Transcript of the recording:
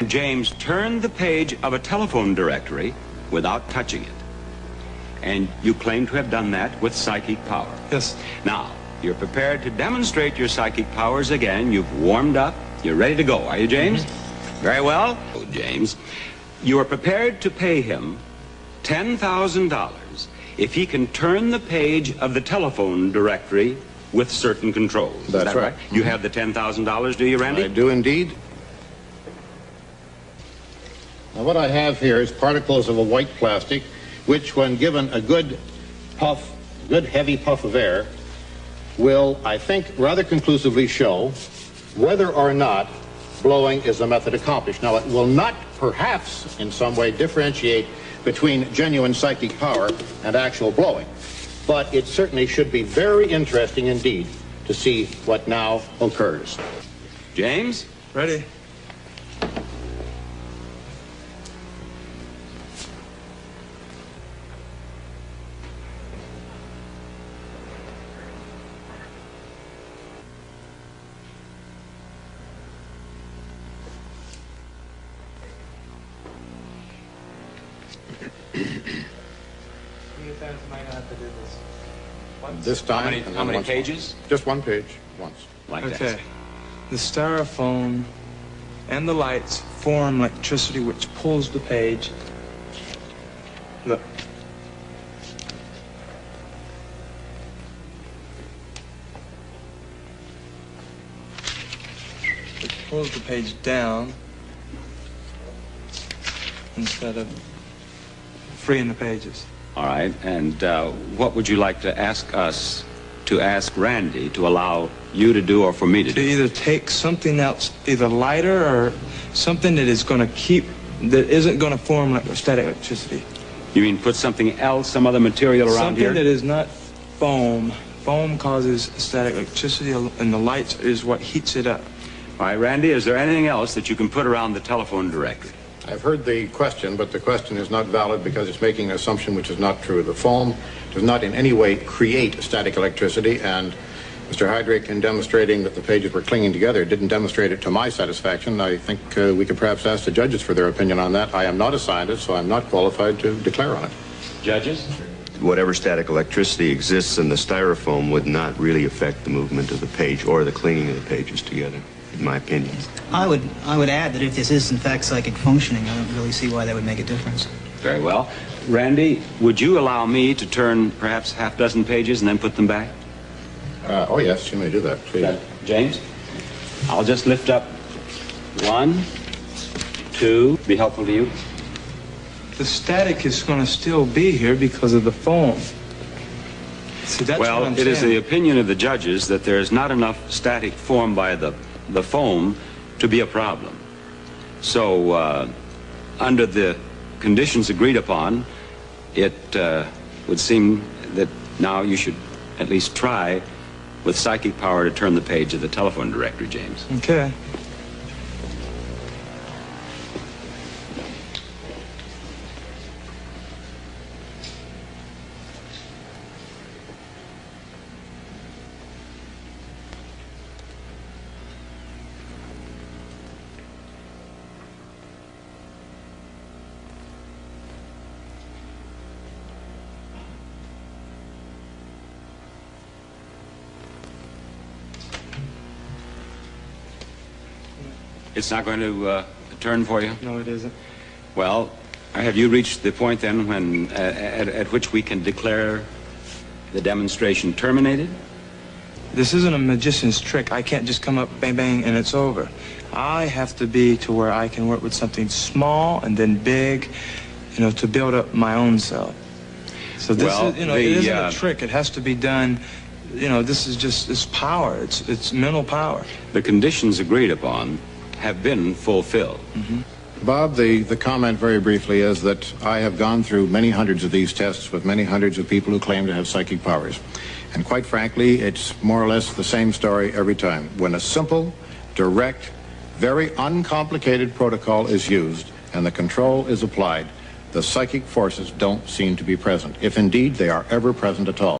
James turned the page of a telephone directory without touching it. And you claim to have done that with psychic power. Yes. Now, you're prepared to demonstrate your psychic powers again. You've warmed up. You're ready to go, are you, James? Very well. Oh, James, you are prepared to pay him $10,000 if he can turn the page of the telephone directory with certain controls. That's Is that right. You have the $10,000, do you, Randy? I do indeed. Now, what I have here is particles of a white plastic, which, when given a good heavy puff of air, will, I think, rather conclusively show whether or not blowing is the method accomplished. Now, it will not, perhaps, in some way differentiate between genuine psychic power and actual blowing, but it certainly should be very interesting indeed to see what now occurs. James? Ready. This time. How many pages? Just one page, once. Like Okay. that. The styrofoam and the lights form electricity which pulls the page. Look. It pulls the page down instead of freeing the pages. All right, and what would you like to ask us to ask Randy to allow you to do or for me to To do? either take something else, either lighter or something that is going to that isn't going to form like static electricity. You mean put something else, some other material around Something here? that is not foam. Foam causes static electricity, and the light is what heats it up. All right, Randy, is there anything else that you can put around the telephone directory? I've heard the question, but the question is not valid because it's making an assumption which is not true. The foam does not in any way create static electricity, and Mr. Heydrich, in demonstrating that the pages were clinging together, didn't demonstrate it to my satisfaction. I think we could perhaps ask the judges for their opinion on that. I am not a scientist, so I'm not qualified to declare on it. Judges? Whatever static electricity exists in the styrofoam would not really affect the movement of the page or the clinging of the pages together, in my opinion. I would add that if this is in fact psychic functioning, I don't really see why that would make a difference. Very well. Randy, would you allow me to turn perhaps half dozen pages and then put them back? Oh, yes, you may do that, please. James? I'll just lift up 1, 2. Be helpful to you? The static is going to still be here because of the foam. See, that's what I'm Well, it is saying. the opinion of the judges that there is not enough static formed by the foam to be a problem. So, under the conditions agreed upon, it would seem that now you should at least try with psychic power to turn the page of the telephone directory, James. Okay. It's not going to turn for you? No, it isn't. Well, have you reached the point then when at which we can declare the demonstration terminated? This isn't a magician's trick. I can't just come up, bang, bang, and it's over. I have to be to where I can work with something small and then big, to build up my own self. So this Well, is, it isn't a trick. It has to be done. This is just, it's power. It's mental power. The conditions agreed upon have been fulfilled. Mm-hmm. Bob, the comment very briefly is that I have gone through many hundreds of these tests with many hundreds of people who claim to have psychic powers. And quite frankly, it's more or less the same story every time. When a simple, direct, very uncomplicated protocol is used and the control is applied, the psychic forces don't seem to be present, if indeed they are ever present at all.